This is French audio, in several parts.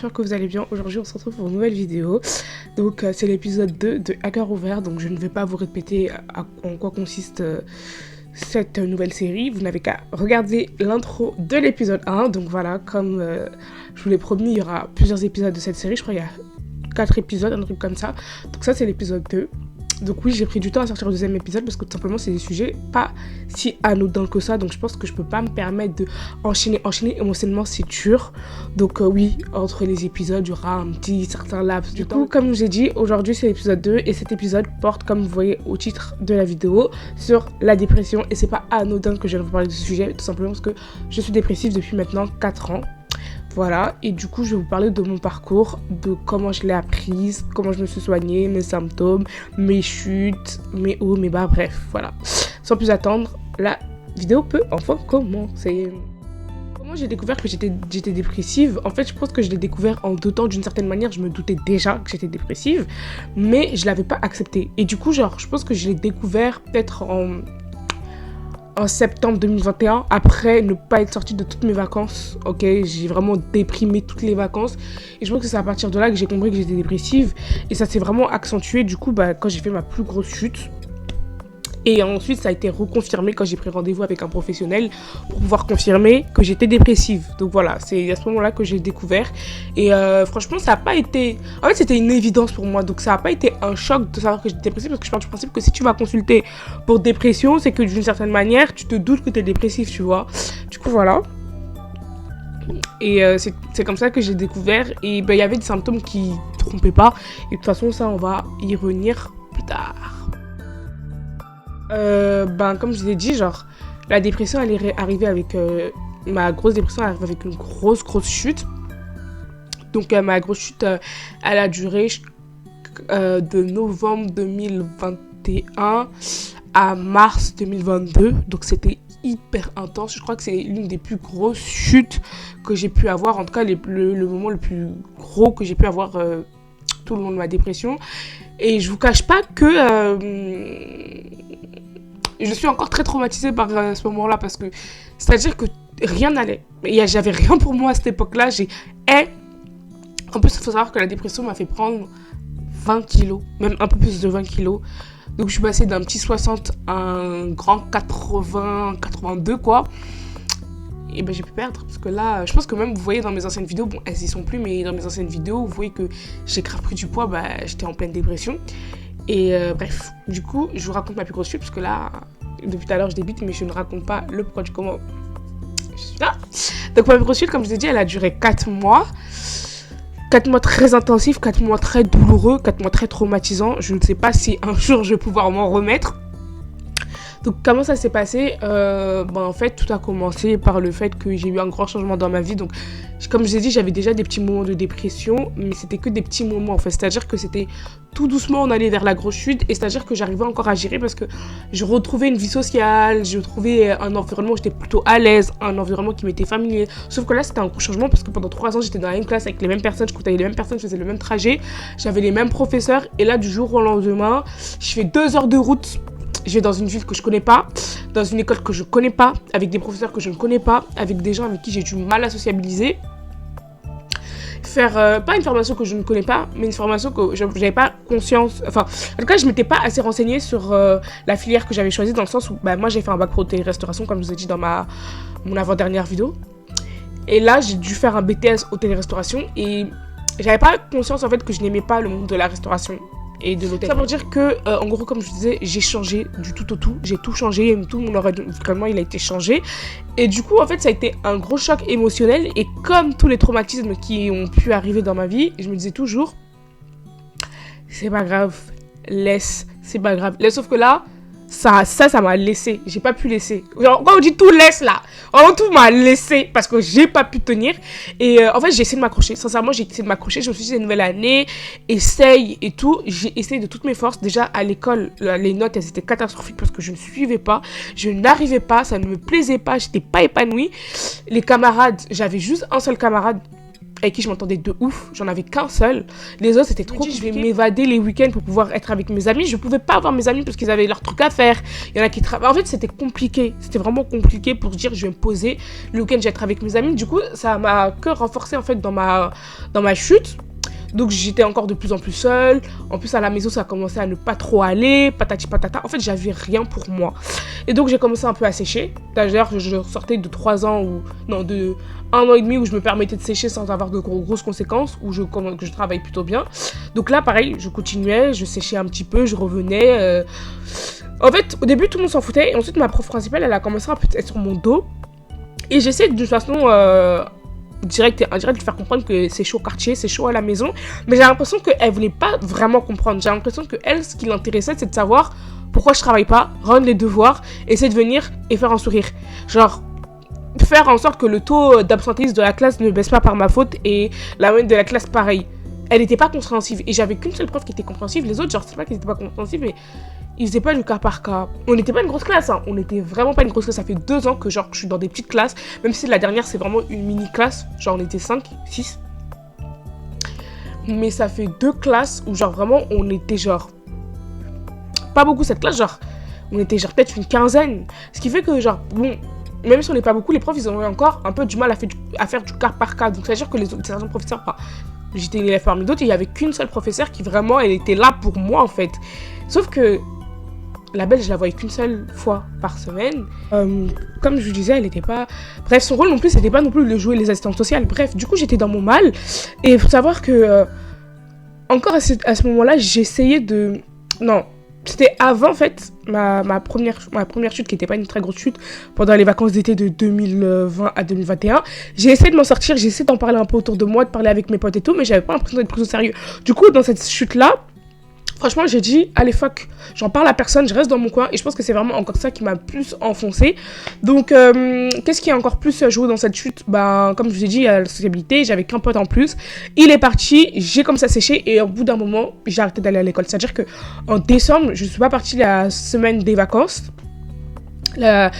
j'espère que vous allez bien. Aujourd'hui on se retrouve pour une nouvelle vidéo. Donc c'est l'épisode 2 de Hacker Ouvert. Donc je ne vais pas vous répéter en quoi consiste cette nouvelle série. Vous n'avez qu'à regarder l'intro de l'épisode 1. Donc voilà, comme je vous l'ai promis, il y aura plusieurs épisodes de cette série. Je crois qu'il y a 4 épisodes, un truc comme ça. Donc ça c'est l'épisode 2. Donc oui, j'ai pris du temps à sortir le deuxième épisode parce que tout simplement c'est des sujets pas si anodins que ça. Donc je pense que je peux pas me permettre de enchaîner émotionnellement, c'est dur. Donc oui, entre les épisodes, il y aura un petit certain laps du temps. Du coup, comme j'ai dit, aujourd'hui c'est l'épisode 2 et cet épisode porte, comme vous voyez au titre de la vidéo, sur la dépression. Et c'est pas anodin que je viens de vous parler de ce sujet, tout simplement parce que je suis dépressive depuis maintenant 4 ans. Voilà, et du coup je vais vous parler de mon parcours, de comment je l'ai apprise, comment je me suis soignée, mes symptômes, mes chutes, mes hauts, mes bas, bref, voilà. Sans plus attendre, la vidéo peut enfin commencer. Comment j'ai découvert que j'étais dépressive? En fait, je pense que je l'ai découvert en 2 temps. D'une certaine manière, je me doutais déjà que j'étais dépressive, mais je l'avais pas accepté. Et du coup, genre, je pense que je l'ai découvert peut-être en septembre 2021, après ne pas être sortie de toutes mes vacances, ok, j'ai vraiment déprimé toutes les vacances et je pense que c'est à partir de là que j'ai compris que j'étais dépressive et ça s'est vraiment accentué du coup quand j'ai fait ma plus grosse chute. Et ensuite, ça a été reconfirmé quand j'ai pris rendez-vous avec un professionnel pour pouvoir confirmer que j'étais dépressive. Donc voilà, c'est à ce moment-là que j'ai découvert. Et franchement, ça n'a pas été... En fait, c'était une évidence pour moi. Donc ça n'a pas été un choc de savoir que j'étais dépressive parce que je pars du principe que si tu vas consulter pour dépression, c'est que d'une certaine manière, tu te doutes que tu es dépressif, tu vois. Du coup, voilà. Et c'est comme ça que j'ai découvert. Et il y avait des symptômes qui ne trompaient pas. Et de toute façon, ça, on va y revenir plus tard. Comme je vous ai dit, genre, la dépression, elle est arrivée avec... ma grosse dépression, elle arrive avec une grosse chute. Donc, ma grosse chute, elle a duré de novembre 2021 à mars 2022. Donc, c'était hyper intense. Je crois que c'est l'une des plus grosses chutes que j'ai pu avoir. En tout cas, le moment le plus gros que j'ai pu avoir tout le long de ma dépression. Et je vous cache pas que... je suis encore très traumatisée par ce moment-là parce que, c'est-à-dire que rien n'allait. J'avais rien pour moi à cette époque-là. En plus, il faut savoir que la dépression m'a fait prendre 20 kilos, même un peu plus de 20 kilos. Donc, je suis passée d'un petit 60 à un grand 80, 82, quoi. Et j'ai pu perdre parce que là, je pense que même vous voyez dans mes anciennes vidéos, bon, elles y sont plus, mais dans mes anciennes vidéos, vous voyez que j'ai grave pris du poids, j'étais en pleine dépression. Et bref, du coup, je vous raconte ma plus grosse chute parce que là, depuis tout à l'heure, je débite, mais je ne raconte pas le pourquoi du comment je suis là. Donc, ma plus grosse chute, comme je vous ai dit, elle a duré 4 mois. 4 mois très intensifs, 4 mois très douloureux, 4 mois très traumatisants. Je ne sais pas si un jour je vais pouvoir m'en remettre. Donc, comment ça s'est passé? En fait, tout a commencé par le fait que j'ai eu un grand changement dans ma vie. Donc, comme je vous ai dit, j'avais déjà des petits moments de dépression, mais c'était que des petits moments, en fait. C'est-à-dire que c'était tout doucement, on allait vers la grosse chute, et c'est-à-dire que j'arrivais encore à gérer parce que je retrouvais une vie sociale, je retrouvais un environnement où j'étais plutôt à l'aise, un environnement qui m'était familier. Sauf que là, c'était un gros changement parce que pendant 3 ans, j'étais dans la même classe avec les mêmes personnes, je côtoyais les mêmes personnes, je faisais le même trajet, j'avais les mêmes professeurs, et là, du jour au lendemain, je fais 2 heures de route. Je vais dans une ville que je connais pas, dans une école que je connais pas, avec des professeurs que je ne connais pas, avec des gens avec qui j'ai du mal à sociabiliser. Faire, pas une formation que je ne connais pas, mais une formation que je n'avais pas conscience... Enfin, en tout cas, je ne m'étais pas assez renseignée sur la filière que j'avais choisie, dans le sens où moi, j'ai fait un bac pro hôtellerie-restauration, comme je vous ai dit dans mon avant-dernière vidéo. Et là, j'ai dû faire un BTS hôtellerie-restauration et j'avais pas conscience, en fait, que je n'aimais pas le monde de la restauration et de l'hôtel. Ça veut dire que, en gros, comme je vous disais, j'ai changé du tout au tout. J'ai tout changé, tout mon environnement, il a été changé. Et du coup, en fait, ça a été un gros choc émotionnel. Et comme tous les traumatismes qui ont pu arriver dans ma vie, je me disais toujours, c'est pas grave, laisse, c'est pas grave. Sauf que là, ça m'a laissé. J'ai pas pu laisser. Genre, quand on dit tout laisse là, tout m'a laissé parce que j'ai pas pu tenir. Et en fait, j'ai essayé de m'accrocher. Sincèrement, j'ai essayé de m'accrocher. Je me suis dit, c'est une nouvelle année, essaye et tout. J'ai essayé de toutes mes forces. Déjà, à l'école, les notes, elles étaient catastrophiques parce que je ne suivais pas. Je n'arrivais pas, ça ne me plaisait pas. J'étais pas épanouie. Les camarades, j'avais juste un seul camarade avec qui je m'entendais de ouf. J'en avais qu'un seul. Les autres, c'était trop compliqué. Je vais m'évader les week-ends pour pouvoir être avec mes amis. Je pouvais pas avoir mes amis parce qu'ils avaient leurs trucs à faire. Il y en a qui travaillent. En fait, c'était compliqué. C'était vraiment compliqué pour se dire, je vais me poser. Le week-end, je vais être avec mes amis. Du coup, ça m'a que renforcé, en fait, dans ma chute. Donc j'étais encore de plus en plus seule. En plus à la maison ça a commencé à ne pas trop aller. Patati patata. En fait j'avais rien pour moi. Et donc j'ai commencé un peu à sécher. D'ailleurs je sortais de 3 ans ou... Non, de 1 an et demi où je me permettais de sécher sans avoir de grosses conséquences. Où je travaille plutôt bien. Donc là pareil, je continuais. Je séchais un petit peu, je revenais. En fait au début tout le monde s'en foutait. Et ensuite ma prof principale elle a commencé à être sur mon dos. Et j'essaie de toute façon... direct et indirect de faire comprendre que c'est chaud au quartier, c'est chaud à la maison, mais j'ai l'impression qu'elle voulait pas vraiment comprendre. J'ai l'impression que elle, ce qui l'intéressait, c'est de savoir pourquoi je travaille pas, rendre les devoirs, essayer de venir et faire un sourire. Genre, faire en sorte que le taux d'absentéisme de la classe ne baisse pas par ma faute et la moyenne de la classe pareil. Elle n'était pas compréhensive et j'avais qu'une seule prof qui était compréhensive, les autres, genre, c'est pas qu'ils étaient pas compréhensifs, mais ils faisaient pas du cas par cas. On n'était pas une grosse classe, hein. On n'était vraiment pas une grosse classe. Ça fait 2 ans que genre je suis dans des petites classes, même si la dernière c'est vraiment une mini classe, genre on était 5, 6. Mais ça fait 2 classes où genre vraiment on était genre pas beaucoup cette classe, genre on était genre peut-être une quinzaine. Ce qui fait que genre bon, même si on n'est pas beaucoup, les profs ils ont eu encore un peu du mal à faire du cas par cas. Donc ça veut dire que les autres certains professeurs, pas. J'étais une élève parmi d'autres et il y avait qu'une seule professeure qui vraiment elle était là pour moi en fait. Sauf que la belle, je la voyais qu'une seule fois par semaine. Comme je vous disais, elle n'était pas... Bref, son rôle non plus, c'était pas non plus de jouer les assistantes sociales. Bref, du coup, j'étais dans mon mal. Et il faut savoir que... encore à ce moment-là, j'essayais de... Non, c'était avant, en fait, ma première chute, qui n'était pas une très grosse chute, pendant les vacances d'été de 2020 à 2021. J'ai essayé de m'en sortir, j'ai essayé d'en parler un peu autour de moi, de parler avec mes potes et tout, mais j'avais pas l'impression d'être prise au sérieux. Du coup, dans cette chute-là, franchement, j'ai dit, allez fuck, j'en parle à personne, je reste dans mon coin et je pense que c'est vraiment encore ça qui m'a plus enfoncé. Donc, qu'est-ce qui a encore plus joué dans cette chute? Ben, comme je vous ai dit, il y a la sociabilité, j'avais qu'un pote en plus. Il est parti, j'ai commencé à sécher et au bout d'un moment, j'ai arrêté d'aller à l'école. C'est-à-dire que en décembre, je ne suis pas partie la semaine des vacances. La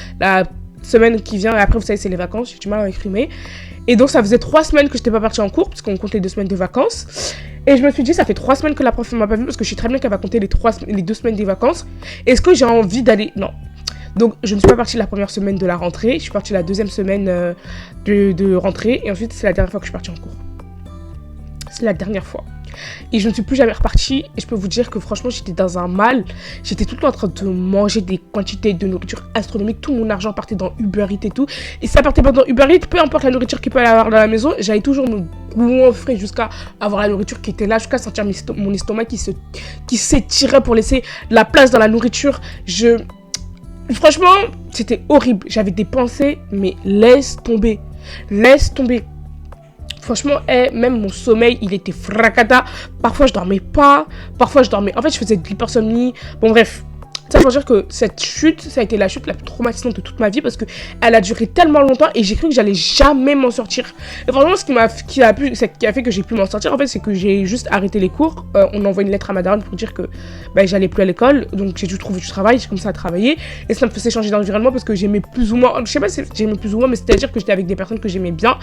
semaine qui vient, et après, vous savez, c'est les vacances, j'ai du mal à exprimer. Et donc, ça faisait 3 semaines que je n'étais pas partie en cours, parce qu'on compte les 2 semaines de vacances. Et je me suis dit, ça fait 3 semaines que la prof ne m'a pas vue, parce que je sais très bien qu'elle va compter les 2 semaines des vacances. Est-ce que j'ai envie d'aller? Non. Donc, je ne suis pas partie la première semaine de la rentrée. Je suis partie la 2e semaine de rentrée. Et ensuite, c'est la dernière fois que je suis partie en cours. C'est la dernière fois. Et je ne suis plus jamais repartie. Et je peux vous dire que franchement, j'étais dans un mal. J'étais tout le temps en train de manger des quantités de nourriture astronomiques. Tout mon argent partait dans Uber Eats et tout. Et si ça partait pas dans Uber Eats, peu importe la nourriture qu'il peut y avoir dans la maison, j'allais toujours me goinfrer jusqu'à avoir la nourriture qui était là, jusqu'à sentir mon estomac qui s'étirait pour laisser la place dans la nourriture. Franchement, c'était horrible. J'avais des pensées, mais laisse tomber. Laisse tomber. Franchement, même mon sommeil, il était fracata. Parfois, je dormais pas. Parfois, je dormais... En fait, je faisais de l'hypersomnie. Bon, bref. Ça veut dire que cette chute, ça a été la chute la plus traumatisante de toute ma vie parce qu'elle a duré tellement longtemps et j'ai cru que j'allais jamais m'en sortir. Et vraiment, ce qui a fait que j'ai pu m'en sortir, en fait, c'est que j'ai juste arrêté les cours. On envoie une lettre à ma daronne pour dire que j'allais plus à l'école. Donc, j'ai dû trouver du travail. J'ai commencé à travailler. Et ça me faisait changer d'environnement parce que j'aimais plus ou moins... Je sais pas si j'aimais plus ou moins, mais c'est-à-dire que j'étais avec des personnes que j'aimais bien.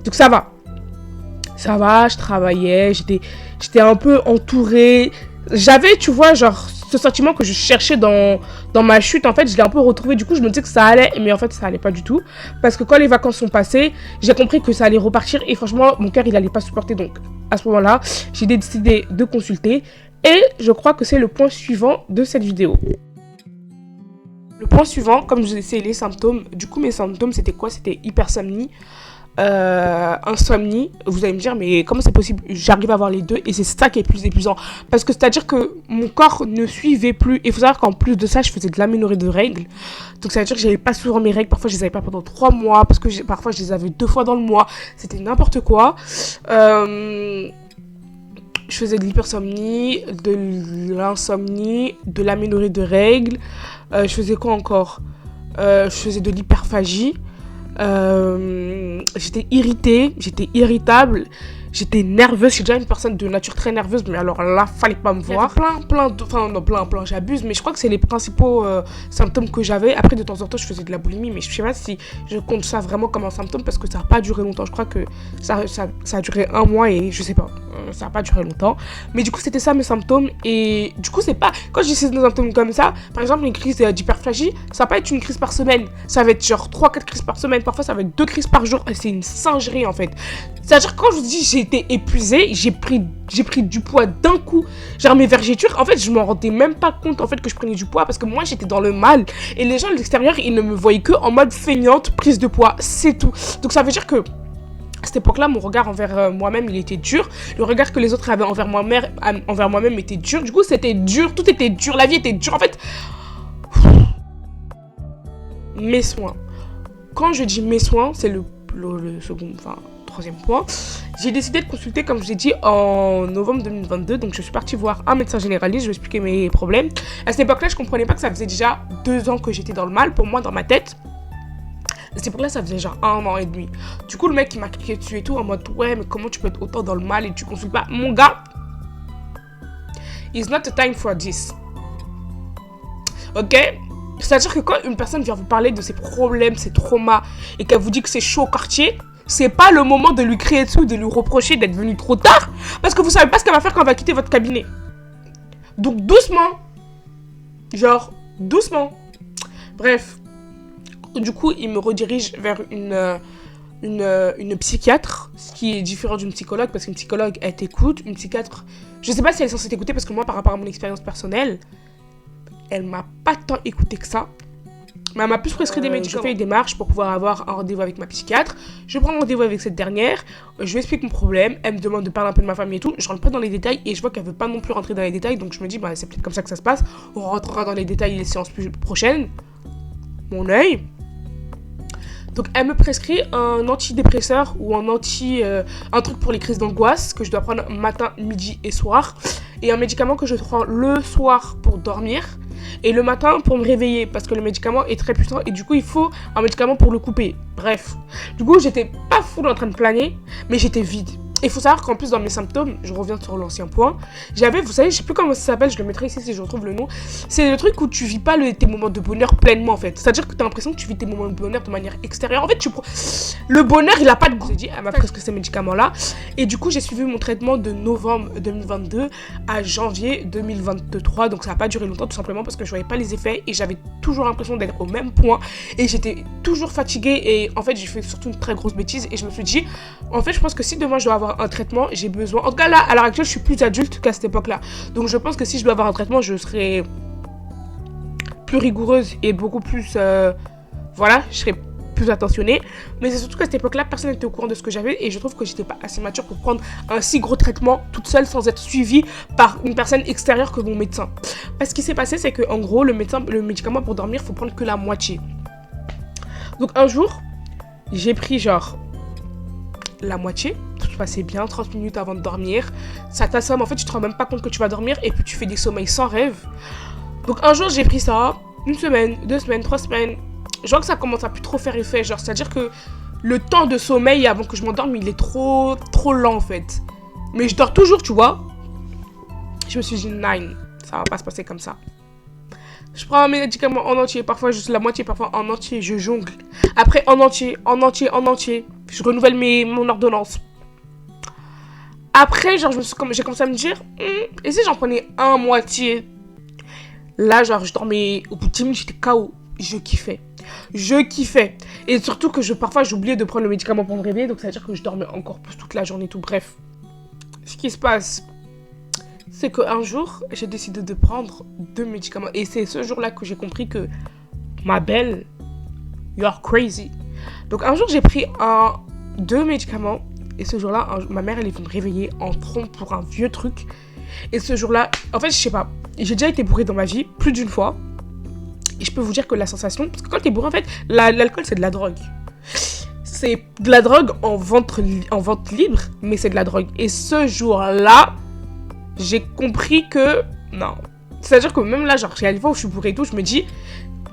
Donc, ça va. Ça va, je travaillais, j'étais un peu entourée. J'avais, tu vois, genre, ce sentiment que je cherchais dans ma chute, en fait, je l'ai un peu retrouvé. Du coup, je me disais que ça allait, mais en fait, ça allait pas du tout. Parce que quand les vacances sont passées, j'ai compris que ça allait repartir. Et franchement, mon cœur, il allait pas supporter. Donc, à ce moment-là, j'ai décidé de consulter. Et je crois que c'est le point suivant de cette vidéo. Le point suivant, comme je disais, c'est les symptômes. Du coup, mes symptômes, c'était quoi? C'était hypersomnie. Insomnie. Vous allez me dire mais comment c'est possible? J'arrive à avoir les deux et c'est ça qui est plus épuisant parce que c'est à dire que mon corps ne suivait plus et il faut savoir qu'en plus de ça je faisais de l'aménorrhée de règles, donc ça veut dire que j'avais pas souvent mes règles. Parfois je les avais pas pendant 3 mois parce que parfois je les avais 2 fois dans le mois, c'était n'importe quoi. Je faisais de l'hypersomnie, de l'insomnie, de l'aménorrhée de règles. Je faisais quoi encore? Je faisais de l'hyperphagie. J'étais irritée, j'étais irritable, J'étais nerveuse, je suis déjà une personne de nature très nerveuse, mais alors là, fallait pas me voir. Plein, j'abuse, mais je crois que c'est les principaux symptômes que j'avais. Après, de temps en temps, je faisais de la boulimie, mais je sais pas si je compte ça vraiment comme un symptôme parce que ça n'a pas duré longtemps. Je crois que ça a duré 1 mois et je sais pas, ça n'a pas duré longtemps. Mais du coup, c'était ça mes symptômes. Et du coup, c'est pas, quand je dis ces symptômes comme ça, par exemple, une crise d'hyperphagie, ça va pas être une crise par semaine. Ça va être genre 3-4 crises par semaine. Parfois, ça va être 2 crises par jour. Et c'est une singerie en fait. C'est-à-dire, quand je vous dis j'ai été épuisée, j'ai pris du poids d'un coup. Genre mes vergetures, en fait, je m'en rendais même pas compte en fait que je prenais du poids parce que moi j'étais dans le mal et les gens de l'extérieur, ils ne me voyaient que en mode feignante, prise de poids, c'est tout. Donc ça veut dire que à cette époque-là, mon regard envers moi-même, il était dur. Le regard que les autres avaient envers moi-même était dur. Du coup, c'était dur, tout était dur, la vie était dure. En fait, mes soins. Quand je dis mes soins, c'est le second, enfin, troisième point. J'ai décidé de consulter, comme je l'ai dit, en novembre 2022. Donc, je suis partie voir un médecin généraliste. Je vais expliquer mes problèmes. À cette époque-là, je comprenais pas que ça faisait déjà 2 ans que j'étais dans le mal. Pour moi, dans ma tête, à cette époque-là, ça faisait genre 1 an et demi. Du coup, le mec, il m'a cliqué dessus et tout, en mode, ouais, mais comment tu peux être autant dans le mal et tu consultes pas? Mon gars, it's not the time for this. Ok? C'est-à-dire que quand une personne vient vous parler de ses problèmes, ses traumas, et qu'elle vous dit que c'est chaud au quartier, c'est pas le moment de lui crier dessus, de lui reprocher d'être venu trop tard, parce que vous savez pas ce qu'elle va faire quand elle va quitter votre cabinet. Donc doucement. Genre, doucement. Bref. Du coup, il me redirige vers une psychiatre, ce qui est différent d'une psychologue, parce qu'une psychologue, elle t'écoute. Une psychiatre, je sais pas si elle est censée t'écouter, parce que moi, par rapport à mon expérience personnelle, elle m'a pas tant écouté que ça. Mais elle m'a plus prescrit des médicaments. Je fais une démarche pour pouvoir avoir un rendez-vous avec ma psychiatre. Je prends rendez-vous avec cette dernière. Je lui explique mon problème. Elle me demande de parler un peu de ma famille et tout. Je rentre pas dans les détails et je vois qu'elle veut pas non plus rentrer dans les détails. Donc je me dis, bah, c'est peut-être comme ça que ça se passe. On rentrera dans les détails les séances prochaines. Mon œil. Donc elle me prescrit un antidépresseur ou un truc pour les crises d'angoisse que je dois prendre matin, midi et soir. Et un médicament que je prends le soir pour dormir. Et le matin pour me réveiller parce que le médicament est très puissant et du coup il faut un médicament pour le couper. Bref, du coup j'étais pas full en train de planer mais j'étais vide. Et il faut savoir qu'en plus dans mes symptômes, je reviens sur l'ancien point, j'avais, vous savez, je sais plus comment ça s'appelle, je le mettrai ici si je retrouve le nom. C'est le truc où tu vis pas tes moments de bonheur pleinement en fait. C'est-à-dire que tu as l'impression que tu vis tes moments de bonheur de manière extérieure. En fait, le bonheur il a pas de goût. J'ai dit, elle m'a prescrit ces médicaments-là. Et du coup j'ai suivi mon traitement de novembre 2022 à janvier 2023. Donc ça a pas duré longtemps tout simplement parce que je voyais pas les effets et j'avais toujours l'impression d'être au même point. Et j'étais toujours fatiguée et en fait j'ai fait surtout une très grosse bêtise et je me suis dit, en fait je pense que si demain je dois avoir un traitement, j'ai besoin, en tout cas là à l'heure actuelle je suis plus adulte qu'à cette époque là, donc je pense que si je dois avoir un traitement je serai plus rigoureuse et beaucoup plus voilà, je serai plus attentionnée, mais c'est surtout qu'à cette époque là personne n'était au courant de ce que j'avais et je trouve que j'étais pas assez mature pour prendre un si gros traitement toute seule sans être suivie par une personne extérieure que mon médecin. Parce qu'il s'est passé c'est que en gros le médicament pour dormir faut prendre que la moitié. Donc un jour j'ai pris genre la moitié, tout se passait bien, 30 minutes avant de dormir, ça t'assomme, en fait tu te rends même pas compte que tu vas dormir et puis tu fais des sommeils sans rêve. Donc un jour j'ai pris ça, 1 semaine, 2 semaines, 3 semaines, je vois que ça commence à plus trop faire effet, genre c'est à dire que le temps de sommeil avant que je m'endorme il est trop lent en fait, mais je dors toujours tu vois. Je me suis dit nine, ça va pas se passer comme ça. Je prends un médicament en entier, parfois juste la moitié, parfois en entier, je jongle. Après en entier. Je renouvelle mon ordonnance. Après, genre, j'ai commencé à me dire, et si j'en prenais un moitié? Là, genre, je dormais au bout de 10 minutes, j'étais KO. Je kiffais. Et surtout que parfois, j'oubliais de prendre le médicament pour me réveiller, donc ça veut dire que je dormais encore plus toute la journée, tout. Bref. Ce qui se passe, c'est qu'un jour, j'ai décidé de prendre 2 médicaments. Et c'est ce jour-là que j'ai compris que, ma belle, you're crazy. Donc un jour, j'ai pris 2 médicaments. Et ce jour-là, ma mère, elle est venue me réveiller en trompe pour un vieux truc. Et ce jour-là, en fait, je sais pas. J'ai déjà été bourrée dans ma vie, plus d'une fois. Et je peux vous dire que la sensation... Parce que quand t'es bourré, en fait, l'alcool, c'est de la drogue. C'est de la drogue en vente libre, mais c'est de la drogue. Et ce jour-là, j'ai compris que... Non. C'est-à-dire que même là, genre, il y a des fois où je suis bourrée et tout, je me dis...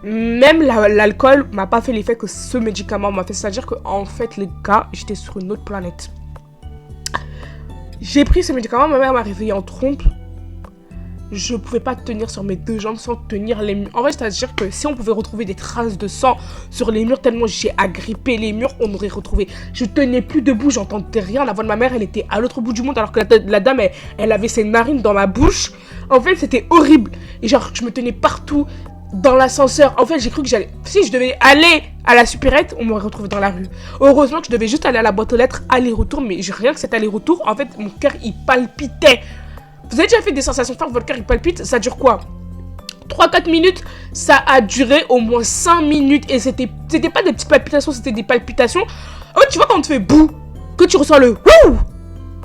Même l'alcool m'a pas fait l'effet que ce médicament m'a fait. C'est-à-dire que en fait, les gars, j'étais sur une autre planète. J'ai pris ce médicament, ma mère m'a réveillée en trompe. Je pouvais pas tenir sur mes 2 jambes sans tenir les murs. En fait, c'est-à-dire que si on pouvait retrouver des traces de sang sur les murs, tellement j'ai agrippé les murs, on aurait retrouvé. Je tenais plus debout, j'entendais rien. La voix de ma mère, elle était à l'autre bout du monde, alors que la dame, elle avait ses narines dans ma bouche. En fait, c'était horrible. Et genre, je me tenais partout dans l'ascenseur. En fait, j'ai cru que j'allais... Si je devais aller à la supérette, on m'aurait retrouvé dans la rue. Heureusement que je devais juste aller à la boîte aux lettres, aller-retour. Mais rien que cet aller-retour, en fait, mon cœur, il palpitait. Vous avez déjà fait des sensations fortes, votre cœur il palpite, ça dure quoi? 3-4 minutes, ça a duré au moins 5 minutes et c'était pas des petites palpitations, c'était des palpitations. En fait, tu vois quand on te fait bouh, que tu ressens le wouh,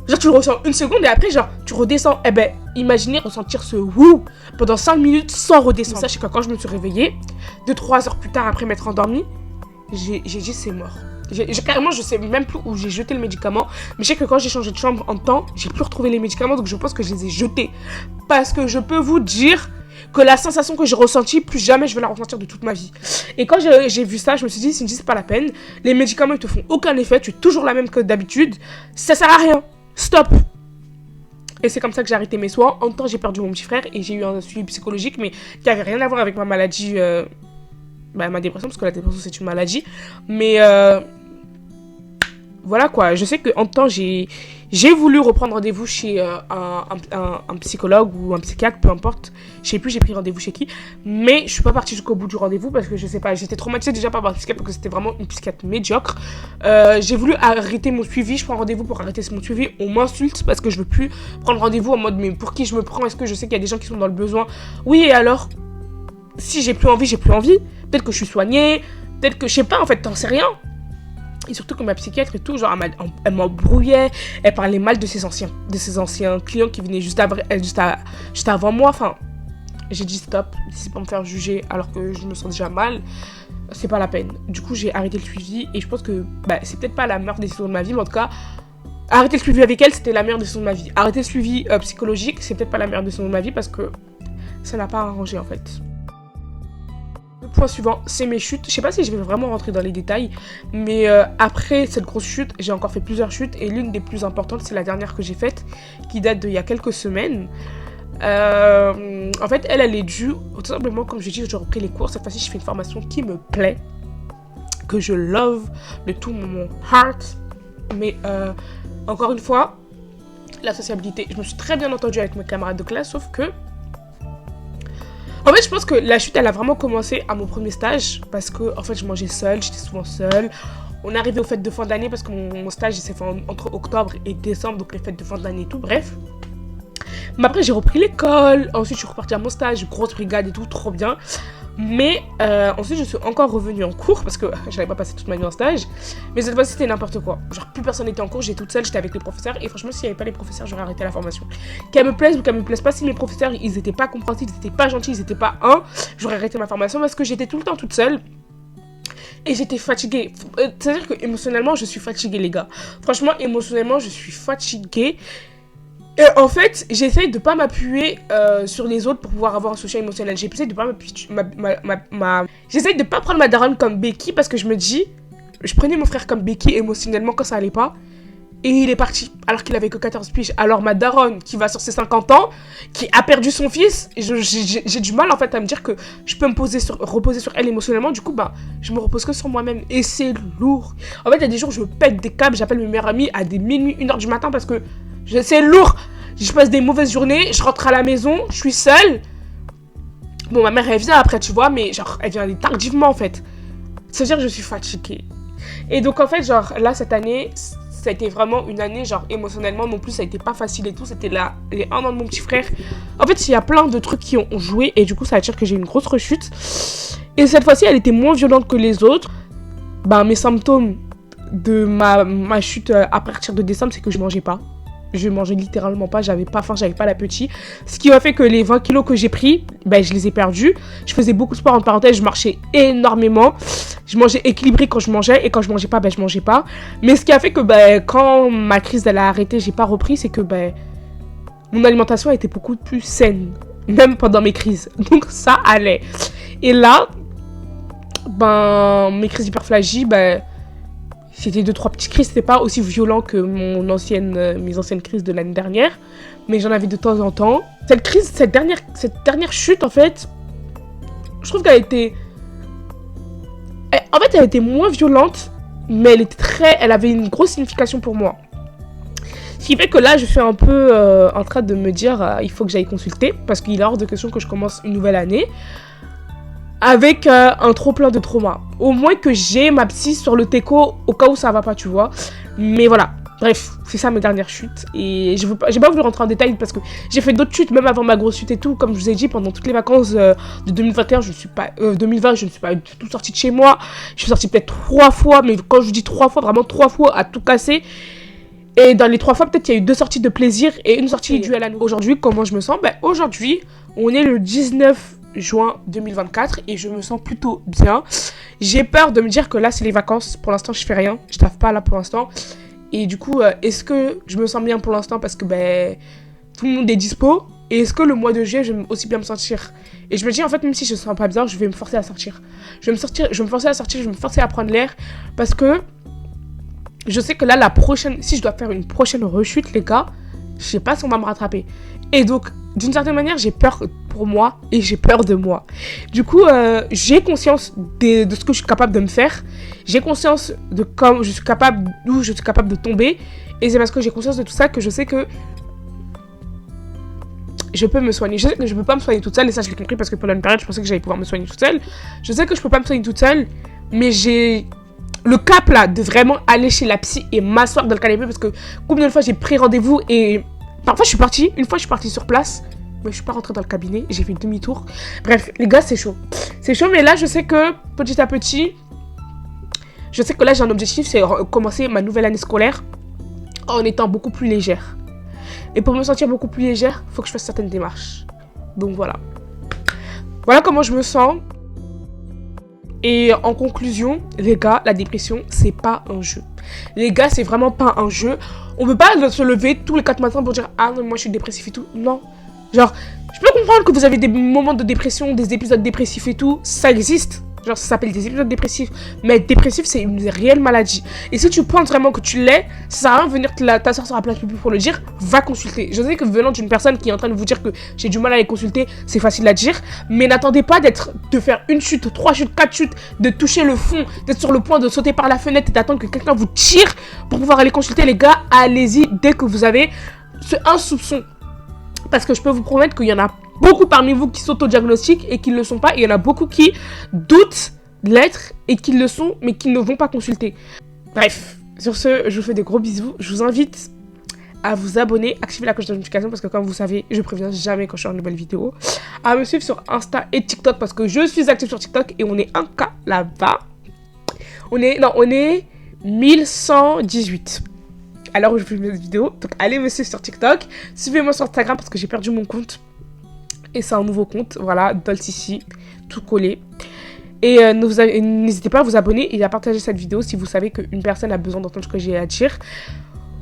genre tu le ressens 1 seconde et après genre tu redescends. Eh ben, imaginez ressentir ce wouh pendant 5 minutes sans redescendre. Sachez que quand je me suis réveillée, 2-3 heures plus tard après m'être endormie, j'ai dit c'est mort. Carrément, je sais même plus où j'ai jeté le médicament. Mais je sais que quand j'ai changé de chambre en temps, j'ai plus retrouvé les médicaments. Donc je pense que je les ai jetés. Parce que je peux vous dire que la sensation que j'ai ressentie, plus jamais je vais la ressentir de toute ma vie. Et quand j'ai vu ça, je me suis dit, c'est pas la peine. Les médicaments, ils te font aucun effet. Tu es toujours la même que d'habitude. Ça sert à rien. Stop. Et c'est comme ça que j'ai arrêté mes soins. En temps, j'ai perdu mon petit frère et j'ai eu un suivi psychologique, mais qui avait rien à voir avec ma maladie, ma dépression, parce que la dépression, c'est une maladie. Mais voilà quoi, je sais qu'en temps j'ai voulu reprendre rendez-vous chez un psychologue ou un psychiatre, peu importe. Je sais plus, j'ai pris rendez-vous chez qui. Mais je suis pas partie jusqu'au bout du rendez-vous parce que je sais pas, j'étais traumatisée déjà par ma psychiatre parce que c'était vraiment une psychiatre médiocre. J'ai voulu arrêter mon suivi, je prends rendez-vous pour arrêter mon suivi. On m'insulte parce que je veux plus prendre rendez-vous en mode mais pour qui je me prends? Est-ce que je sais qu'il y a des gens qui sont dans le besoin? Oui, et alors? Si j'ai plus envie, j'ai plus envie. Peut-être que je suis soignée, peut-être que je sais pas en fait, t'en sais rien. Et surtout que ma psychiatre et tout, genre, elle m'embrouillait, elle parlait mal de ses anciens clients qui venaient juste avant moi. Enfin, j'ai dit stop, si c'est pour me faire juger alors que je me sens déjà mal, c'est pas la peine. Du coup, j'ai arrêté le suivi et je pense que c'est peut-être pas la meilleure décision de ma vie, mais en tout cas, arrêter le suivi avec elle, c'était la meilleure décision de ma vie. Arrêter le suivi psychologique, c'est peut-être pas la meilleure décision de ma vie parce que ça n'a pas arrangé en fait. Le point suivant, c'est mes chutes. Je sais pas si je vais vraiment rentrer dans les détails, mais après cette grosse chute, j'ai encore fait plusieurs chutes et l'une des plus importantes, c'est la dernière que j'ai faite, qui date d'il y a quelques semaines. En fait, elle est due, tout simplement, comme je dis, j'ai repris les cours. Cette fois-ci, je fais une formation qui me plaît, que je love de tout mon heart. Mais encore une fois, la sociabilité. Je me suis très bien entendue avec mes camarades de classe, sauf que en fait, je pense que la chute, elle a vraiment commencé à mon premier stage parce que, en fait, je mangeais seule, j'étais souvent seule. On est arrivé aux fêtes de fin d'année parce que mon stage, il s'est fait entre octobre et décembre, donc les fêtes de fin d'année et tout, bref. Mais après, j'ai repris l'école, ensuite, je suis repartie à mon stage, grosse brigade et tout, trop bien. Mais ensuite, je suis encore revenue en cours parce que je n'avais pas passé toute ma vie en stage. Mais cette fois-ci, c'était n'importe quoi. Genre, plus personne n'était en cours, j'étais toute seule, j'étais avec les professeurs. Et franchement, s'il n'y avait pas les professeurs, j'aurais arrêté la formation. Qu'elle me plaise ou qu'elle me plaise pas, si mes professeurs, ils étaient pas compréhensifs, ils étaient pas gentils, ils étaient pas j'aurais arrêté ma formation parce que j'étais tout le temps toute seule. Et j'étais fatiguée. C'est-à-dire que émotionnellement, je suis fatiguée, les gars. Franchement, émotionnellement, je suis fatiguée. Et en fait, j'essaye de pas m'appuyer sur les autres pour pouvoir avoir un soutien émotionnel. J'essaye de pas J'essaye de pas prendre ma daronne comme béquille parce que je me dis, je prenais mon frère comme béquille émotionnellement quand ça allait pas. Et il est parti alors qu'il avait que 14 piges. Alors ma daronne qui va sur ses 50 ans, qui a perdu son fils, j'ai du mal en fait à me dire que je peux reposer sur elle émotionnellement. Du coup, je me repose que sur moi-même. Et c'est lourd. En fait, il y a des jours où je me pète des câbles, j'appelle mes meilleurs amis à des minuit, 1h du matin parce que c'est lourd. Je passe des mauvaises journées, je rentre à la maison, je suis seule. Bon, ma mère, elle vient après, tu vois, mais genre, elle vient tardivement, en fait. C'est-à-dire que je suis fatiguée. Et donc, en fait, genre, là, cette année, ça a été vraiment une année, genre, émotionnellement, non plus, ça a été pas facile et tout. C'était les 1 an de mon petit frère. En fait, il y a plein de trucs qui ont joué, et du coup, ça veut dire que j'ai eu une grosse rechute. Et cette fois-ci, elle était moins violente que les autres. Mes symptômes de ma chute à partir de décembre, c'est que je mangeais pas. Je mangeais littéralement pas, j'avais pas faim, j'avais pas l'appétit. Ce qui m'a fait que les 20 kilos que j'ai pris, je les ai perdus. Je faisais beaucoup de sport, en parenthèse, je marchais énormément. Je mangeais équilibré quand je mangeais, et quand je mangeais pas, je mangeais pas. Mais ce qui a fait que quand ma crise elle a arrêté, j'ai pas repris, c'est que mon alimentation a été beaucoup plus saine, même pendant mes crises. Donc ça allait. Et là, mes crises d'hyperphagie, C'était 2-3 petites crises, c'était pas aussi violent que mes anciennes crises de l'année dernière, mais j'en avais de temps en temps. Cette dernière chute, en fait, je trouve qu'elle était... En fait, elle était moins violente, mais elle avait une grosse signification pour moi. Ce qui fait que là, je suis un peu en train de me dire, il faut que j'aille consulter, parce qu'il est hors de question que je commence une nouvelle année avec un trop plein de trauma. Au moins que j'ai ma psy sur le teco au cas où ça va pas, tu vois. Mais voilà, bref, c'est ça mes dernières chutes. Et j'ai pas voulu rentrer en détail parce que j'ai fait d'autres chutes, même avant ma grosse chute et tout. Comme je vous ai dit, pendant toutes les vacances de 2021, 2020, je ne suis pas du tout sortie de chez moi. Je suis sortie peut-être 3 fois, mais quand je dis 3 fois, vraiment 3 fois à tout casser. Et dans les 3 fois, peut-être il y a eu 2 sorties de plaisir et une sortie due à la nourriture. Aujourd'hui, comment je me sens? Aujourd'hui, on est le 19 juin 2024 et je me sens plutôt bien. J'ai peur de me dire que là, c'est les vacances. Pour l'instant, je fais rien. Je taffe pas là pour l'instant. Et du coup, est-ce que je me sens bien pour l'instant parce que tout le monde est dispo? Et est-ce que le mois de juillet, je vais aussi bien me sentir? Et je me dis, en fait, même si je me sens pas bien, je vais me forcer à sortir. Je vais me forcer à sortir, je vais me forcer à prendre l'air parce que je sais que là, si je dois faire une prochaine rechute, les gars, je sais pas si on va me rattraper. Et donc, d'une certaine manière, j'ai peur pour moi et j'ai peur de moi. Du coup, j'ai conscience de ce que je suis capable de me faire. J'ai conscience de d'où je suis capable de tomber. Et c'est parce que j'ai conscience de tout ça que je sais que je peux me soigner. Je sais que je peux pas me soigner toute seule. Et ça, je l'ai compris parce que pendant une période, je pensais que j'allais pouvoir me soigner toute seule. Je sais que je peux pas me soigner toute seule. Mais j'ai le cap là de vraiment aller chez la psy et m'asseoir dans le canapé parce que combien de fois j'ai pris rendez-vous et parfois je suis partie, une fois je suis partie sur place mais je suis pas rentrée dans le cabinet, j'ai fait demi-tour. Bref, les gars, c'est chaud, mais là je sais que petit à petit, je sais que là j'ai un objectif, c'est commencer ma nouvelle année scolaire en étant beaucoup plus légère. Et pour me sentir beaucoup plus légère, faut que je fasse certaines démarches. Donc voilà comment je me sens. Et en conclusion, les gars, la dépression, c'est pas un jeu. Les gars, c'est vraiment pas un jeu. On peut pas se lever tous les 4 matins pour dire « Ah non, moi je suis dépressif et tout ». Non. Genre, je peux comprendre que vous avez des moments de dépression, des épisodes dépressifs et tout. Ça existe. Genre, ça s'appelle des épisodes dépressifs. Mais être dépressif, c'est une réelle maladie. Et si tu penses vraiment que tu l'es, ça sert à rien de venir t'asseoir sur la place publique pour le dire. Va consulter. Je sais que venant d'une personne qui est en train de vous dire que j'ai du mal à les consulter, c'est facile à dire. Mais n'attendez pas de faire une chute, 3 chutes, 4 chutes, de toucher le fond, d'être sur le point de sauter par la fenêtre et d'attendre que quelqu'un vous tire pour pouvoir aller consulter. Les gars, allez-y dès que vous avez un soupçon. Parce que je peux vous promettre qu'il y en a beaucoup parmi vous qui s'auto-diagnostiquent et qui ne le sont pas. Et il y en a beaucoup qui doutent l'être et qui le sont, mais qui ne vont pas consulter. Bref, sur ce, je vous fais des gros bisous. Je vous invite à vous abonner, activer la cloche de notification parce que comme vous savez, je préviens jamais quand je sors une nouvelle vidéo. À me suivre sur Insta et TikTok parce que je suis active sur TikTok et on est 1K là-bas. On est 1118. Alors je fais mes vidéos, donc allez me suivre sur TikTok. Suivez-moi sur Instagram parce que j'ai perdu mon compte. Et c'est un nouveau compte, voilà, Dolcici, tout collé. Et n'hésitez pas à vous abonner et à partager cette vidéo si vous savez qu'une personne a besoin d'entendre ce que j'ai à dire.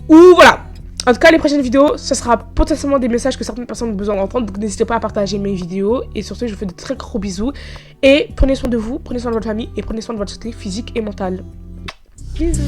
Ou voilà. En tout cas, les prochaines vidéos, ce sera potentiellement des messages que certaines personnes ont besoin d'entendre. Donc n'hésitez pas à partager mes vidéos. Et sur ce, je vous fais de très gros bisous. Et prenez soin de vous, prenez soin de votre famille et prenez soin de votre santé physique et mentale. Bisous.